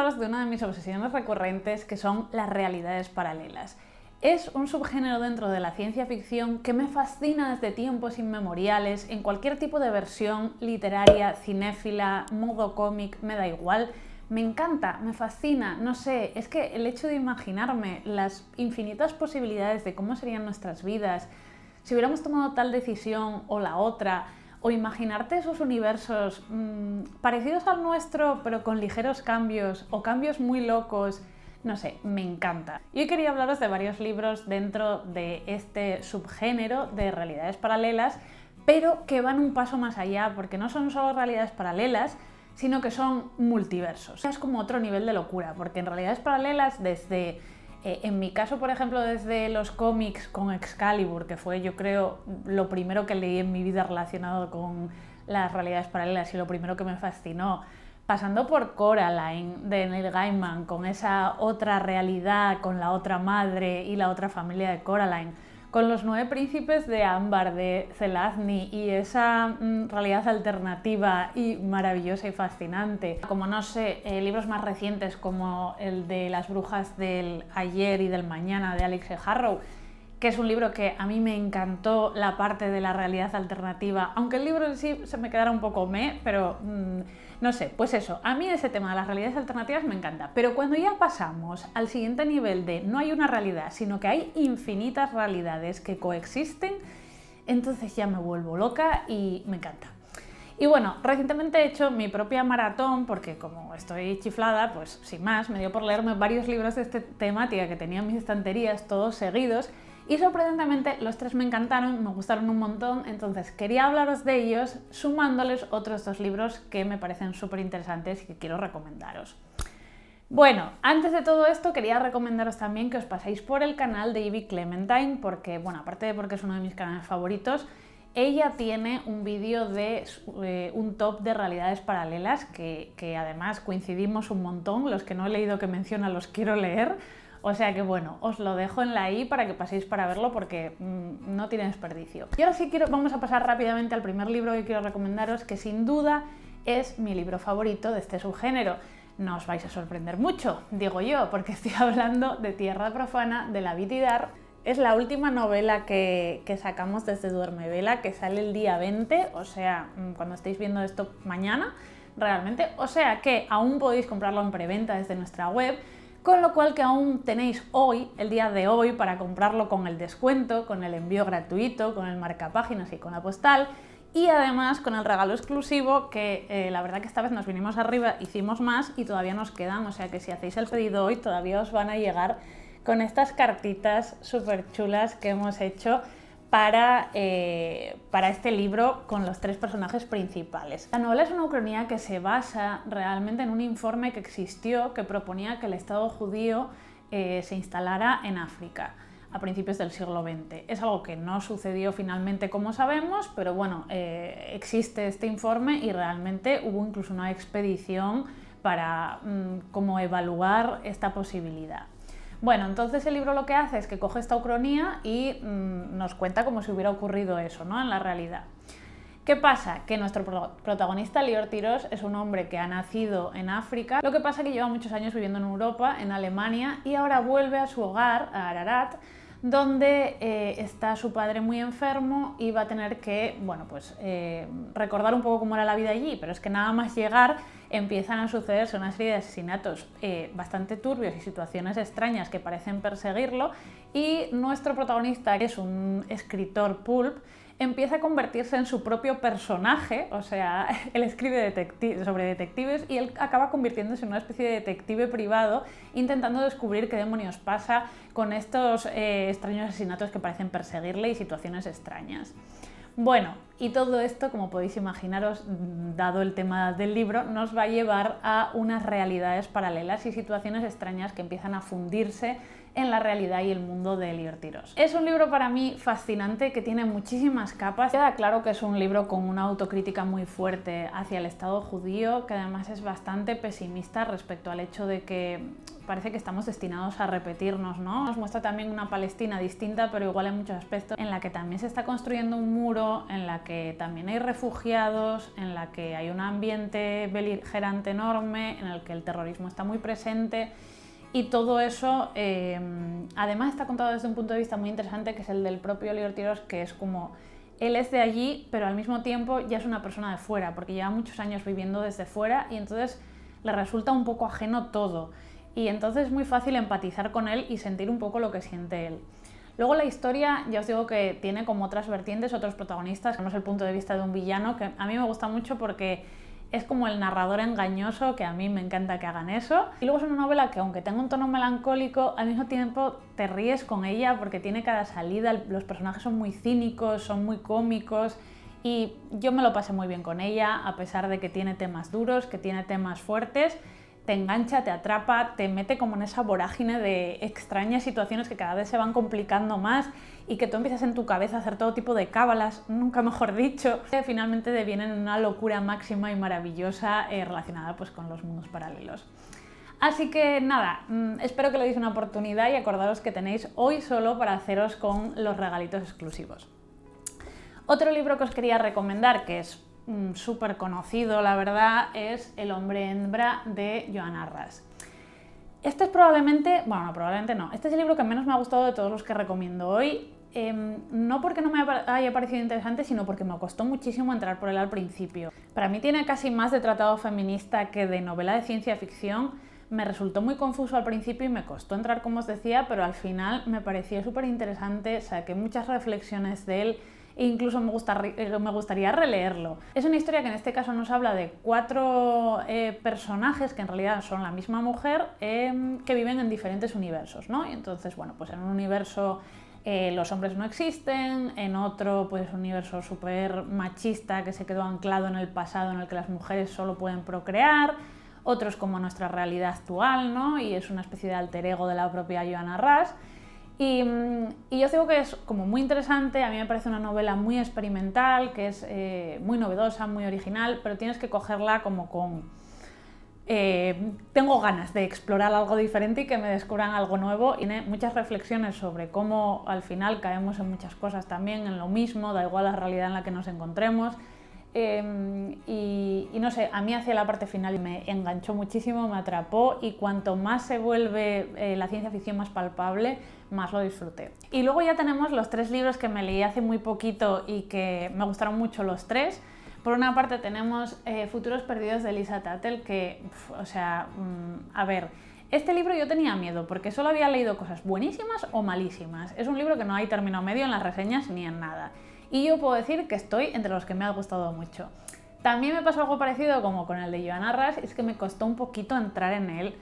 hablaros de una de mis obsesiones recurrentes, que son las realidades paralelas. Es un subgénero dentro de la ciencia ficción que me fascina desde tiempos inmemoriales, en cualquier tipo de versión literaria, cinéfila, modo cómic, me da igual. Me encanta, me fascina, no sé, es que el hecho de imaginarme las infinitas posibilidades de cómo serían nuestras vidas si hubiéramos tomado tal decisión o la otra, o imaginarte esos universos parecidos al nuestro pero con ligeros cambios o cambios muy locos, no sé, me encanta. Y hoy quería hablaros de varios libros dentro de este subgénero de realidades paralelas, pero que van un paso más allá, porque no son solo realidades paralelas, sino que son multiversos. Es como otro nivel de locura, porque en realidades paralelas desde... en mi caso, por ejemplo, desde los cómics con Excalibur, que fue, yo creo, lo primero que leí en mi vida relacionado con las realidades paralelas y lo primero que me fascinó, pasando por Coraline de Neil Gaiman, con esa otra realidad, con la otra madre y la otra familia de Coraline, con los 9 príncipes de Ámbar de Zelazny y esa realidad alternativa y maravillosa y fascinante. Como no sé, libros más recientes como el de Las brujas del ayer y del mañana de Alex E. Harrow, que es un libro que a mí me encantó la parte de la realidad alternativa, aunque el libro en sí se me quedara un poco pero no sé, pues eso, a mí ese tema de las realidades alternativas me encanta, pero cuando ya pasamos al siguiente nivel de no hay una realidad, sino que hay infinitas realidades que coexisten, entonces ya me vuelvo loca y me encanta. Y bueno, recientemente he hecho mi propia maratón, porque como estoy chiflada, pues sin más, me dio por leerme varios libros de esta temática que tenía en mis estanterías, todos seguidos, y sorprendentemente los 3 me encantaron, me gustaron un montón, entonces quería hablaros de ellos sumándoles otros 2 libros que me parecen súper interesantes y que quiero recomendaros. Bueno, antes de todo esto quería recomendaros también que os paséis por el canal de Ivy Clementine, porque, bueno, aparte de porque es uno de mis canales favoritos, ella tiene un vídeo de un top de realidades paralelas que además coincidimos un montón, los que no he leído que menciona los quiero leer. O sea que bueno, os lo dejo en la i para que paséis para verlo porque no tiene desperdicio. Y ahora sí vamos a pasar rápidamente al primer libro que quiero recomendaros, que sin duda es mi libro favorito de este subgénero. No os vais a sorprender mucho, digo yo, porque estoy hablando de Tierra profana de Lavi Tidhar. Es la última novela que sacamos desde Duermevela, que sale el día 20, o sea, cuando estéis viendo esto mañana, realmente. O sea que aún podéis comprarlo en preventa desde nuestra web, con lo cual que aún tenéis hoy, el día de hoy, para comprarlo con el descuento, con el envío gratuito, con el marcapáginas y con la postal, y además con el regalo exclusivo que la verdad que esta vez nos vinimos arriba, hicimos más y todavía nos quedan, o sea que si hacéis el pedido hoy todavía os van a llegar con estas cartitas súper chulas que hemos hecho para este libro con los 3 personajes principales. La novela es una ucronía que se basa realmente en un informe que existió que proponía que el Estado judío se instalara en África a principios del siglo XX. Es algo que no sucedió finalmente como sabemos, pero bueno, existe este informe y realmente hubo incluso una expedición para como evaluar esta posibilidad. Bueno, entonces el libro lo que hace es que coge esta ucronía y nos cuenta como si hubiera ocurrido eso, ¿no?, en la realidad. ¿Qué pasa? Que nuestro protagonista, Lior Tiros, es un hombre que ha nacido en África, lo que pasa que lleva muchos años viviendo en Europa, en Alemania, y ahora vuelve a su hogar, a Ararat, donde está su padre muy enfermo y va a tener que, bueno, pues recordar un poco cómo era la vida allí, pero es que nada más llegar empiezan a sucederse una serie de asesinatos bastante turbios y situaciones extrañas que parecen perseguirlo, y nuestro protagonista, que es un escritor pulp, empieza a convertirse en su propio personaje, o sea, él escribe sobre detectives y él acaba convirtiéndose en una especie de detective privado intentando descubrir qué demonios pasa con estos extraños asesinatos que parecen perseguirle y situaciones extrañas. Bueno, y todo esto, como podéis imaginaros, dado el tema del libro, nos va a llevar a unas realidades paralelas y situaciones extrañas que empiezan a fundirse en la realidad y el mundo de Liberty Ross. Es un libro para mí fascinante que tiene muchísimas capas. Queda claro que es un libro con una autocrítica muy fuerte hacia el Estado judío, que además es bastante pesimista respecto al hecho de que parece que estamos destinados a repetirnos, ¿no? Nos muestra también una Palestina distinta, pero igual en muchos aspectos, en la que también se está construyendo un muro, en la que también hay refugiados, en la que hay un ambiente beligerante enorme, en el que el terrorismo está muy presente. Y todo eso, además, está contado desde un punto de vista muy interesante, que es el del propio Liberty Ross, que es como, él es de allí, pero al mismo tiempo ya es una persona de fuera, porque lleva muchos años viviendo desde fuera y entonces le resulta un poco ajeno todo. Y entonces es muy fácil empatizar con él y sentir un poco lo que siente él. Luego la historia, ya os digo que tiene como otras vertientes, otros protagonistas. Tenemos el punto de vista de un villano, que a mí me gusta mucho porque es como el narrador engañoso, que a mí me encanta que hagan eso. Y luego es una novela que, aunque tenga un tono melancólico, al mismo tiempo te ríes con ella porque tiene cada salida, los personajes son muy cínicos, son muy cómicos y yo me lo pasé muy bien con ella, a pesar de que tiene temas duros, que tiene temas fuertes. Te engancha, te atrapa, te mete como en esa vorágine de extrañas situaciones que cada vez se van complicando más y que tú empiezas en tu cabeza a hacer todo tipo de cábalas, nunca mejor dicho, que finalmente devienen en una locura máxima y maravillosa relacionada pues con los mundos paralelos. Así que nada, espero que le deis una oportunidad y acordaros que tenéis hoy solo para haceros con los regalitos exclusivos. Otro libro que os quería recomendar, que es súper conocido, la verdad, es El hombre hembra de Joan Arras. Este es probablemente, bueno, no, probablemente no, este es el libro que menos me ha gustado de todos los que recomiendo hoy, no porque no me haya parecido interesante, sino porque me costó muchísimo entrar por él al principio. Para mí tiene casi más de tratado feminista que de novela de ciencia ficción. Me resultó muy confuso al principio y me costó entrar, como os decía, pero al final me pareció súper interesante, saqué muchas reflexiones de él. E incluso me gustaría releerlo. Es una historia que en este caso nos habla de 4 personajes que en realidad son la misma mujer, que viven en diferentes universos, ¿no? Y entonces, bueno, pues en un universo los hombres no existen, en otro pues un universo súper machista que se quedó anclado en el pasado, en el que las mujeres solo pueden procrear, otros como nuestra realidad actual, ¿no? Y es una especie de alter ego de la propia Joan Arras. Y yo digo que es como muy interesante, a mí me parece una novela muy experimental, que es muy novedosa, muy original, pero tienes que cogerla como con... tengo ganas de explorar algo diferente y que me descubran algo nuevo, y tiene muchas reflexiones sobre cómo al final caemos en muchas cosas también, en lo mismo, da igual la realidad en la que nos encontremos. Y no sé, a mí hacia la parte final me enganchó muchísimo, me atrapó, y cuanto más se vuelve la ciencia ficción más palpable, más lo disfruté. Y luego ya tenemos los 3 libros que me leí hace muy poquito y que me gustaron mucho los 3. Por una parte tenemos Futuros perdidos de Lisa Tuttle, que, o sea, a ver, este libro yo tenía miedo porque solo había leído cosas buenísimas o malísimas. Es un libro que no hay término medio en las reseñas ni en nada. Y yo puedo decir que estoy entre los que me ha gustado mucho. También me pasó algo parecido como con el de Joan Arras, es que me costó un poquito entrar en él,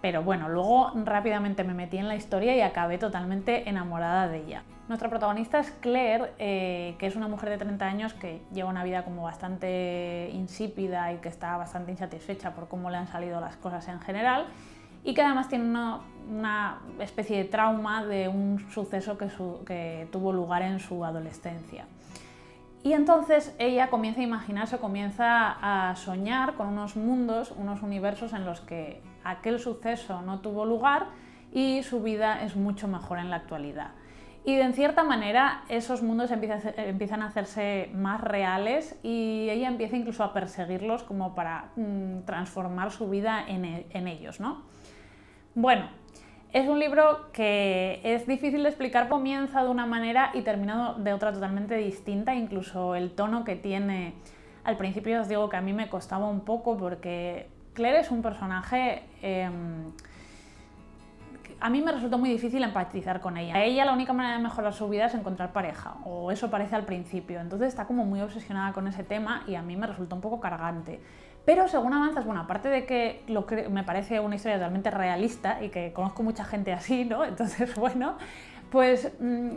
pero bueno, luego rápidamente me metí en la historia y acabé totalmente enamorada de ella. Nuestra protagonista es Claire, que es una mujer de 30 años que lleva una vida como bastante insípida y que está bastante insatisfecha por cómo le han salido las cosas en general, y que además tiene una especie de trauma de un suceso que tuvo lugar en su adolescencia. Y entonces ella comienza a imaginarse, comienza a soñar con unos mundos, unos universos en los que aquel suceso no tuvo lugar y su vida es mucho mejor en la actualidad. Y en cierta manera esos mundos empiezan a hacerse más reales y ella empieza incluso a perseguirlos como para transformar su vida en ellos, ¿no? Bueno, es un libro que es difícil de explicar, comienza de una manera y termina de otra totalmente distinta, incluso el tono que tiene. Al principio os digo que a mí me costaba un poco porque Claire es un personaje... a mí me resultó muy difícil empatizar con ella. A ella la única manera de mejorar su vida es encontrar pareja, o eso parece al principio. Entonces está como muy obsesionada con ese tema y a mí me resultó un poco cargante. Pero según avanzas, bueno, aparte de que me parece una historia totalmente realista y que conozco mucha gente así, ¿no? Entonces, bueno, pues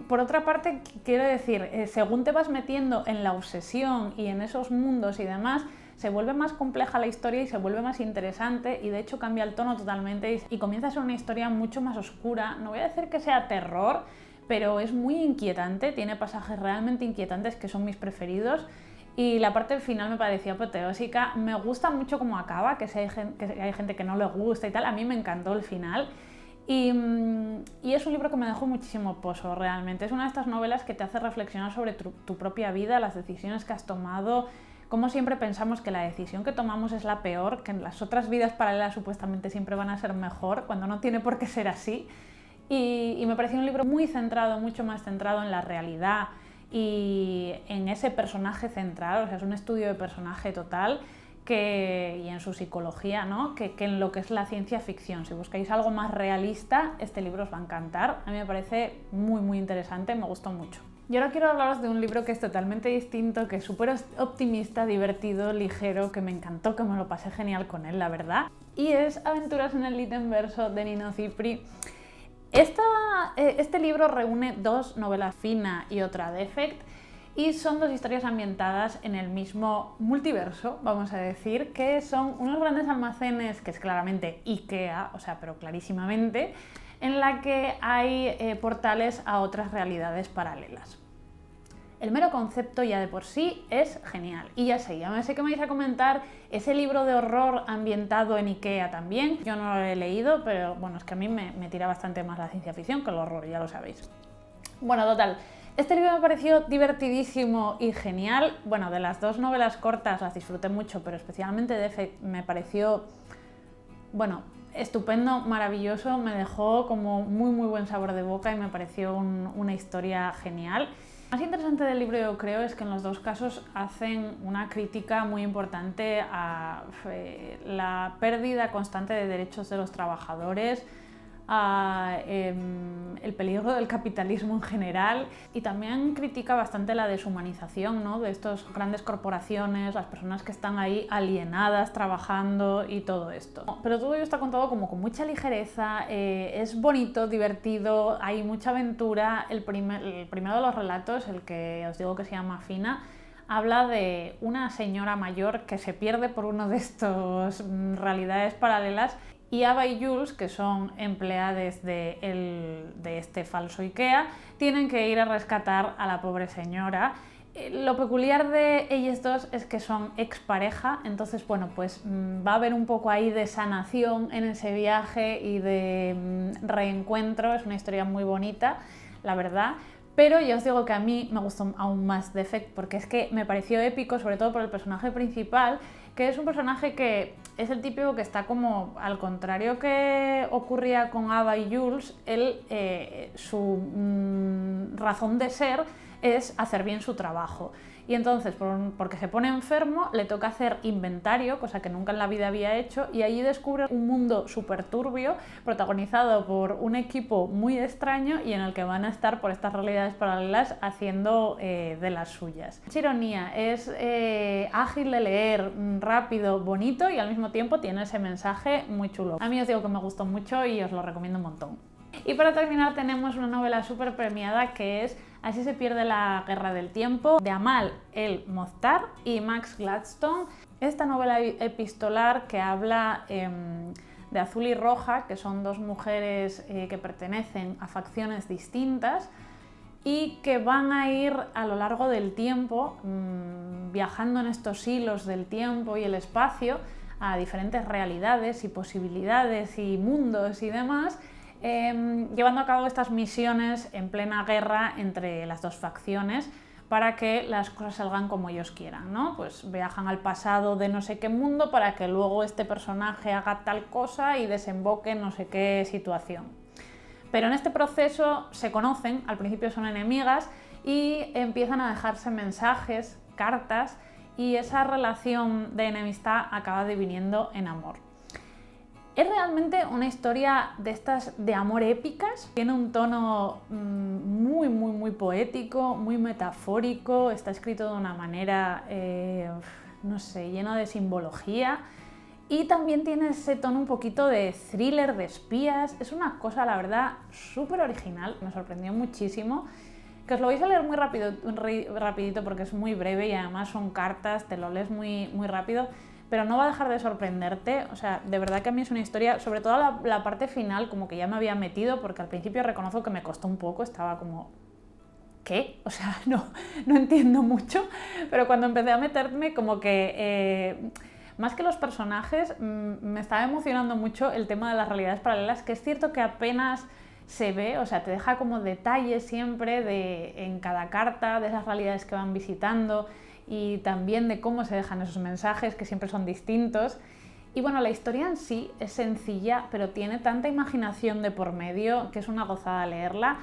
por otra parte, quiero decir, según te vas metiendo en la obsesión y en esos mundos y demás, se vuelve más compleja la historia y se vuelve más interesante, y de hecho cambia el tono totalmente y comienza a ser una historia mucho más oscura. No voy a decir que sea terror, pero es muy inquietante, tiene pasajes realmente inquietantes que son mis preferidos. Y la parte del final me pareció apoteósica. Me gusta mucho cómo acaba, que si hay gente que no le gusta y tal. A mí me encantó el final. Y es un libro que me dejó muchísimo pozo, realmente. Es una de estas novelas que te hace reflexionar sobre tu propia vida, las decisiones que has tomado, cómo siempre pensamos que la decisión que tomamos es la peor, que en las otras vidas paralelas supuestamente siempre van a ser mejor, cuando no tiene por qué ser así. Y me pareció un libro muy centrado, mucho más centrado en la realidad y en ese personaje central, o sea, es un estudio de personaje total y en su psicología, ¿no? que en lo que es la ciencia ficción. Si buscáis algo más realista, este libro os va a encantar. A mí me parece muy, muy interesante, me gustó mucho. Y ahora quiero hablaros de un libro que es totalmente distinto, que es súper optimista, divertido, ligero, que me encantó, que me lo pasé genial con él, la verdad. Y es Aventuras en el Litemverso de Nino Cipri. Este libro reúne dos novelas, Fina y otra Defect, y son dos historias ambientadas en el mismo multiverso, vamos a decir, que son unos grandes almacenes, que es claramente IKEA, o sea, pero clarísimamente, en la que hay portales a otras realidades paralelas. El mero concepto ya de por sí es genial. Y ya sé que me vais a comentar ese libro de horror ambientado en IKEA también. Yo no lo he leído, pero bueno, es que a mí me tira bastante más la ciencia ficción que el horror, ya lo sabéis. Bueno, total, este libro me pareció divertidísimo y genial. Bueno, de las dos novelas cortas las disfruté mucho, pero especialmente Defect me pareció, bueno, estupendo, maravilloso. Me dejó como muy, muy buen sabor de boca y me pareció una historia genial. Lo más interesante del libro, yo creo, es que en los dos casos hacen una crítica muy importante a la pérdida constante de derechos de los trabajadores, a el peligro del capitalismo en general, y también critica bastante la deshumanización, ¿no?, de estas grandes corporaciones, las personas que están ahí alienadas trabajando y todo esto. Pero todo ello está contado como con mucha ligereza, es bonito, divertido, hay mucha aventura. El primero de los relatos, el que os digo que se llama Fina, habla de una señora mayor que se pierde por uno de estos realidades paralelas, y Ava y Jules, que son empleados de este falso IKEA, tienen que ir a rescatar a la pobre señora. Lo peculiar de ellos dos es que son expareja, entonces bueno, pues va a haber un poco ahí de sanación en ese viaje y de reencuentro. Es una historia muy bonita, la verdad. Pero ya os digo que a mí me gustó aún más Defect, porque es que me pareció épico, sobre todo por el personaje principal, que es un personaje que es el típico que está como, al contrario que ocurría con Ava y Jules, su razón de ser es hacer bien su trabajo. Y entonces, porque se pone enfermo, le toca hacer inventario, cosa que nunca en la vida había hecho, y allí descubre un mundo súper turbio, protagonizado por un equipo muy extraño y en el que van a estar por estas realidades paralelas haciendo de las suyas. Es ironía, es ágil de leer, rápido, bonito, y al mismo tiempo tiene ese mensaje muy chulo. A mí os digo que me gustó mucho y os lo recomiendo un montón. Y para terminar tenemos una novela súper premiada que es Así se pierde la guerra del tiempo, de Amal El Mohtar y Max Gladstone. Esta novela epistolar que habla de Azul y Roja, que son dos mujeres que pertenecen a facciones distintas y que van a ir a lo largo del tiempo viajando en estos hilos del tiempo y el espacio a diferentes realidades y posibilidades y mundos y demás, llevando a cabo estas misiones en plena guerra entre las dos facciones para que las cosas salgan como ellos quieran, ¿no? Pues viajan al pasado de no sé qué mundo para que luego este personaje haga tal cosa y desemboque en no sé qué situación. Pero en este proceso se conocen, al principio son enemigas y empiezan a dejarse mensajes, cartas, y esa relación de enemistad acaba deviniendo en amor. Es realmente una historia de estas de amor épicas, tiene un tono muy, muy, muy poético, muy metafórico, está escrito de una manera, no sé, lleno de simbología, y también tiene ese tono un poquito de thriller, de espías. Es una cosa, la verdad, súper original, me sorprendió muchísimo. que os lo vais a leer muy rápido, rapidito porque es muy breve y además son cartas, te lo lees muy, muy rápido, pero no va a dejar de sorprenderte. O sea, de verdad que a mí es una historia, sobre todo la parte final, como que ya me había metido, porque al principio reconozco que me costó un poco, estaba como... ¿qué? O sea, no entiendo mucho, pero cuando empecé a meterme como que... más que los personajes, me estaba emocionando mucho el tema de las realidades paralelas, que es cierto que apenas se ve, o sea, te deja como detalles siempre en cada carta, de esas realidades que van visitando y también de cómo se dejan esos mensajes, que siempre son distintos. Y bueno, la historia en sí es sencilla, pero tiene tanta imaginación de por medio que es una gozada leerla.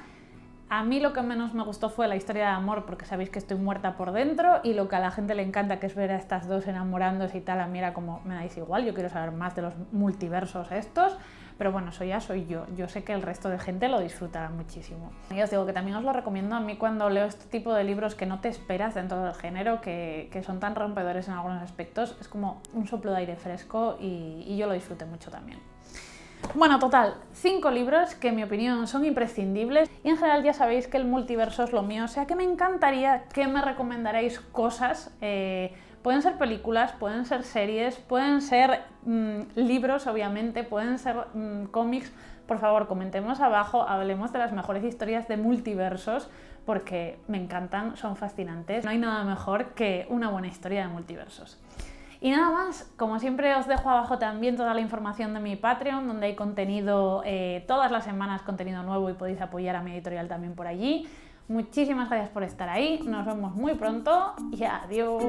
A mí lo que menos me gustó fue la historia de amor, porque sabéis que estoy muerta por dentro, y lo que a la gente le encanta, que es ver a estas dos enamorándose y tal, a mí era como, me dais igual, yo quiero saber más de los multiversos estos, pero bueno, eso ya soy yo. Yo sé que el resto de gente lo disfrutará muchísimo. Y os digo que también os lo recomiendo a mí cuando leo este tipo de libros que no te esperas dentro del género, que son tan rompedores en algunos aspectos, es como un soplo de aire fresco y yo lo disfruté mucho también. Bueno, total, 5 libros que en mi opinión son imprescindibles y en general ya sabéis que el multiverso es lo mío, o sea que me encantaría que me recomendarais cosas, pueden ser películas, pueden ser series, pueden ser libros obviamente, pueden ser cómics. Por favor, comentemos abajo, hablemos de las mejores historias de multiversos porque me encantan, son fascinantes, no hay nada mejor que una buena historia de multiversos. Y nada más, como siempre os dejo abajo también toda la información de mi Patreon, donde hay contenido, todas las semanas contenido nuevo y podéis apoyar a mi editorial también por allí. Muchísimas gracias por estar ahí, nos vemos muy pronto y adiós.